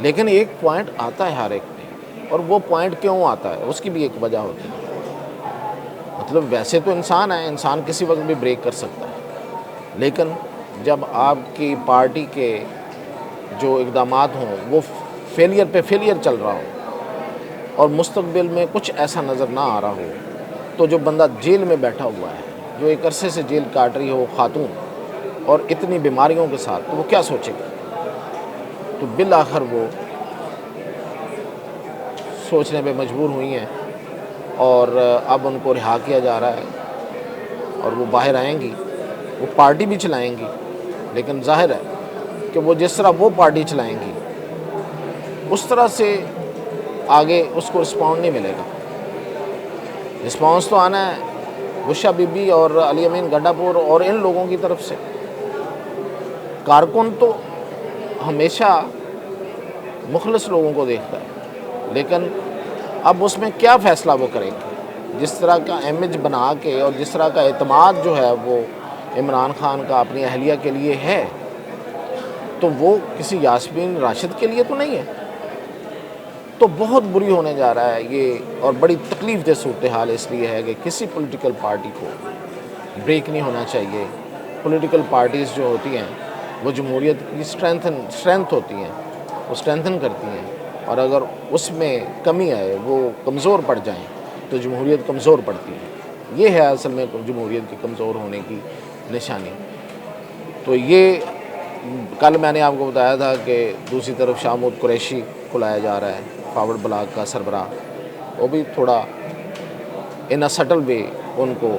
لیکن ایک پوائنٹ آتا ہے ہر ایک پہ، اور وہ پوائنٹ کیوں آتا ہے اس کی بھی ایک وجہ ہوتی ہے۔ مطلب ویسے تو انسان ہے، انسان کسی وقت بھی بریک کر سکتا ہے، لیکن جب آپ کی پارٹی کے جو اقدامات ہوں وہ فیلئر پہ فیلئر چل رہا ہو اور مستقبل میں کچھ ایسا نظر نہ آ رہا ہو، تو جو بندہ جیل میں بیٹھا ہوا ہے، جو ایک عرصے سے جیل کاٹ رہی ہو خاتون اور اتنی بیماریوں کے ساتھ، تو وہ کیا سوچے گا؟ تو بالآخر وہ سوچنے پہ مجبور ہوئی ہیں، اور اب ان کو رہا کیا جا رہا ہے اور وہ باہر آئیں گی، وہ پارٹی بھی چلائیں گی، لیکن ظاہر ہے کہ وہ جس طرح وہ پارٹی چلائیں گی اس طرح سے آگے اس کو رسپانس نہیں ملے گا۔ رسپانس تو آنا ہے بشرا بی بی اور علی امین گڈھا پور اور ان لوگوں کی طرف سے۔ کارکن تو ہمیشہ مخلص لوگوں کو دیکھتا ہے، لیکن اب اس میں کیا فیصلہ وہ کریں گے؟ جس طرح کا امیج بنا کے اور جس طرح کا اعتماد جو ہے وہ عمران خان کا اپنی اہلیہ کے لیے ہے، تو وہ کسی یاسمین راشد کے لیے تو نہیں ہے۔ تو بہت بری ہونے جا رہا ہے یہ، اور بڑی تکلیف دہ صورتحال اس لیے ہے کہ کسی پولیٹیکل پارٹی کو بریک نہیں ہونا چاہیے۔ پولیٹیکل پارٹیز جو ہوتی ہیں وہ جمہوریت کی اسٹرینتھ ہوتی ہیں، وہ اسٹرینتھن کرتی ہیں، اور اگر اس میں کمی آئے، وہ کمزور پڑ جائیں، تو جمہوریت کمزور پڑتی ہے۔ یہ ہے اصل میں جمہوریت کی کمزور ہونے کی نشانی۔ تو یہ کل میں نے آپ کو بتایا تھا کہ دوسری طرف شاہمود قریشی کو لایا جا رہا ہے، فارورڈ بلاک کا سربراہ، وہ بھی تھوڑا ان اے سٹل وے ان کو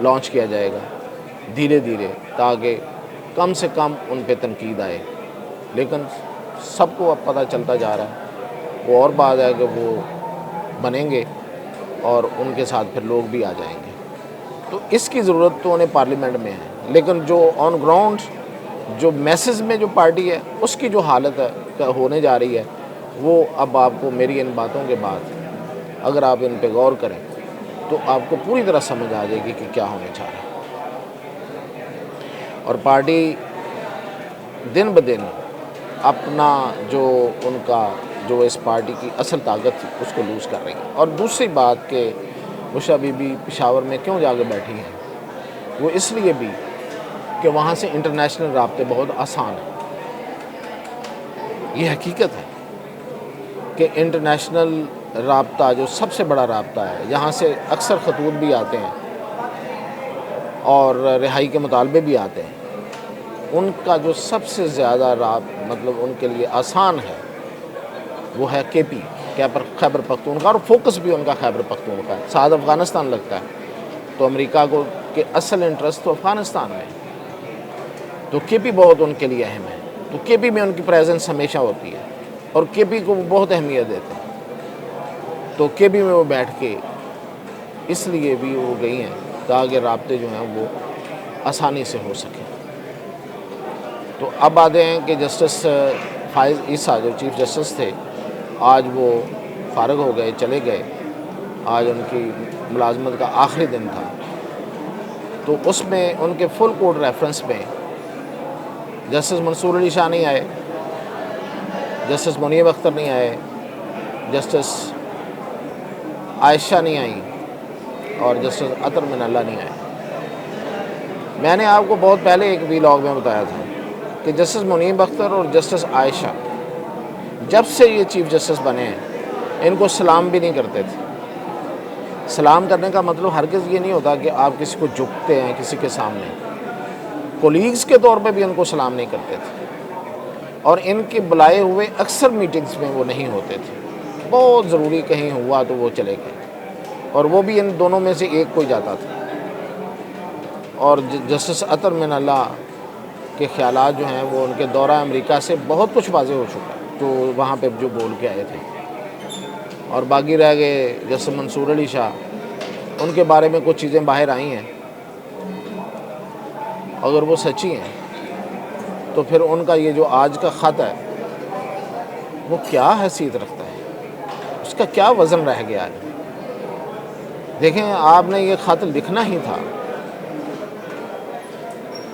لانچ کیا جائے گا دھیرے دھیرے، تاکہ کم سے کم ان پہ تنقید آئے۔ لیکن سب کو اب پتہ چلتا جا رہا ہے، وہ اور بات ہے کہ وہ بنیں گے اور ان کے ساتھ پھر لوگ بھی آ جائیں گے۔ تو اس کی ضرورت تو انہیں پارلیمنٹ میں ہے، لیکن جو آن گراؤنڈ جو میسز میں جو پارٹی ہے اس کی جو حالت ہے ہونے جا رہی ہے، وہ اب آپ کو میری ان باتوں کے بعد اگر آپ ان پہ غور کریں تو آپ کو پوری طرح سمجھ آ جائے گی کہ کیا ہونے جا رہا ہے۔ اور پارٹی دن بدن اپنا جو ان کا جو اس پارٹی کی اصل طاقت تھی اس کو لوز کر رہی ہے۔ اور دوسری بات کہ بشرا بی بی پشاور میں کیوں جا کے بیٹھی ہیں، وہ اس لیے بھی کہ وہاں سے انٹرنیشنل رابطے بہت آسان ہیں۔ یہ حقیقت ہے کہ انٹرنیشنل رابطہ جو سب سے بڑا رابطہ ہے، یہاں سے اکثر خطوط بھی آتے ہیں اور رہائی کے مطالبے بھی آتے ہیں۔ ان کا جو سب سے زیادہ مطلب ان کے لیے آسان ہے وہ ہے کے پی، خیبر پختونخوا، اور فوکس بھی ان کا خیبر پختونخوا ہے۔ ساتھ افغانستان لگتا ہے، تو امریکہ کو کہ اصل انٹرسٹ تو افغانستان میں ہے، تو کے پی بہت ان کے لیے اہم ہے۔ تو کے پی میں ان کی پریزنس ہمیشہ ہوتی ہے، اور کے پی کو وہ بہت اہمیت دیتے ہیں۔ تو کے پی میں وہ بیٹھ کے اس لیے بھی وہ گئی ہیں تاکہ رابطے جو ہیں وہ آسانی سے ہو سکیں۔ تو اب آتے ہیں کہ جسٹس فائز عیسیٰ جو چیف جسٹس تھے، آج وہ فارغ ہو گئے، چلے گئے۔ آج ان کی ملازمت کا آخری دن تھا، تو اس میں ان کے فل کورٹ ریفرنس میں جسٹس منصور علی شاہ نہیں آئے، جسٹس منیب اختر نہیں آئے، جسٹس عائشہ نہیں آئیں، اور جسٹس عطر من اللہ نہیں آئے۔ میں نے آپ کو بہت پہلے ایک ویلاگ میں بتایا تھا کہ جسٹس منیب اختر اور جسٹس عائشہ جب سے یہ چیف جسٹس بنے ہیں ان کو سلام بھی نہیں کرتے تھے۔ سلام کرنے کا مطلب ہرگز یہ نہیں ہوتا کہ آپ کسی کو جھکتے ہیں کسی کے سامنے، کولیگز کے طور پہ بھی ان کو سلام نہیں کرتے تھے، اور ان کے بلائے ہوئے اکثر میٹنگز میں وہ نہیں ہوتے تھے۔ بہت ضروری کہیں ہوا تو وہ چلے گئے، اور وہ بھی ان دونوں میں سے ایک کوئی جاتا تھا۔ اور جسٹس عطر من اللہ کے خیالات جو ہیں وہ ان کے دورہ امریکہ سے بہت کچھ واضح ہو چکا ہے، جو وہاں پہ جو بول کے آئے تھے۔ اور باقی رہ گئے جسٹس منصور علی شاہ، ان کے بارے میں کچھ چیزیں باہر آئی ہیں، اگر وہ سچی ہیں تو پھر ان کا یہ جو آج کا خط ہے وہ کیا حیثیت رکھتا ہے، اس کا کیا وزن رہ گیا ہے۔ دیکھیں، آپ نے یہ خط لکھنا ہی تھا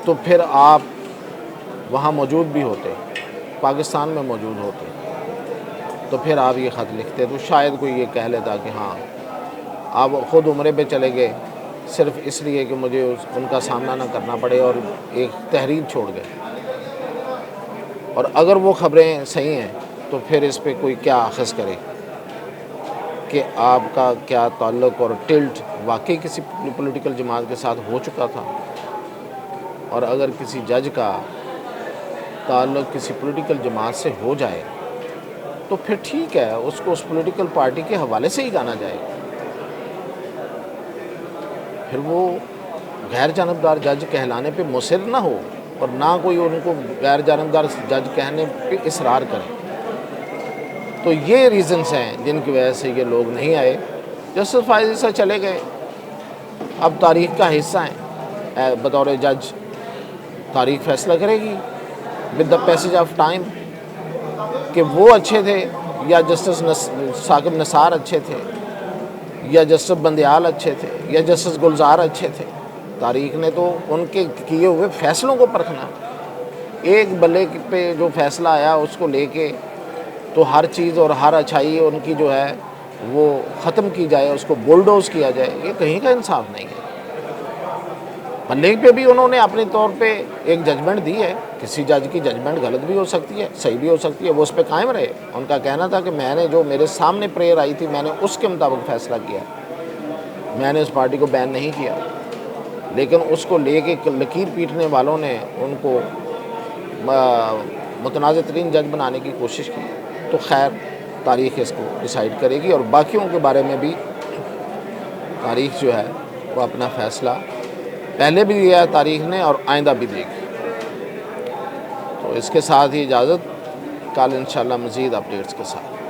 تو پھر آپ وہاں موجود بھی ہوتے، پاکستان میں موجود ہوتے، تو پھر آپ یہ خط لکھتے تو شاید کوئی یہ کہہ لیتا کہ ہاں آپ خود عمرے پہ چلے گئے صرف اس لیے کہ مجھے ان کا سامنا نہ کرنا پڑے اور ایک تحریر چھوڑ گئے. اور اگر وہ خبریں صحیح ہیں تو پھر اس پہ کوئی کیا اخذ کرے کہ آپ کا کیا تعلق اور ٹلٹ واقعی کسی پولیٹیکل جماعت کے ساتھ ہو چکا تھا. اور اگر کسی جج کا تعلق کسی پولیٹیکل جماعت سے ہو جائے تو پھر ٹھیک ہے، اس کو اس پولیٹیکل پارٹی کے حوالے سے ہی جانا جائے. پھر وہ غیر جانبدار جج کہلانے پہ مصر نہ ہو اور نہ کوئی ان کو غیر جانبدار جج کہنے پہ اصرار کرے. تو یہ ریزنز ہیں جن کی وجہ سے یہ لوگ نہیں آئے. جسٹس فائز عیسیٰ چلے گئے، اب تاریخ کا حصہ ہیں. بطور جج تاریخ فیصلہ کرے گی with the passage of time کہ وہ اچھے تھے یا جسٹس ثاقب نثار اچھے تھے یا جسٹس بندیال اچھے تھے یا جسٹس گلزار اچھے تھے. تاریخ نے تو ان کے کیے ہوئے فیصلوں کو پرکھنا. ایک بلے پہ جو فیصلہ آیا اس کو لے کے تو ہر چیز اور ہر اچھائی ان کی جو ہے وہ ختم کی جائے، اس کو بولڈوز کیا جائے، یہ کہیں کا انصاف نہیں ہے. بلے پہ بھی انہوں نے اپنے طور پہ ایک ججمنٹ دی ہے. کسی جج کی ججمنٹ غلط بھی ہو سکتی ہے، صحیح بھی ہو سکتی ہے، وہ اس پہ قائم رہے. ان کا کہنا تھا کہ میں نے جو میرے سامنے پریئر آئی تھی میں نے اس کے مطابق فیصلہ کیا، میں نے اس پارٹی کو بین نہیں کیا. لیکن اس کو لے کے لکیر پیٹنے والوں نے ان کو متنازع ترین جج بنانے کی کوشش کی. تو خیر تاریخ اس کو ڈیسائیڈ کرے گی اور باقیوں کے بارے میں بھی تاریخ جو ہے وہ اپنا فیصلہ پہلے بھی دیا ہے تاریخ نے اور آئندہ بھی دے گی. تو اس کے ساتھ ہی اجازت، کل انشاءاللہ مزید اپڈیٹس کے ساتھ.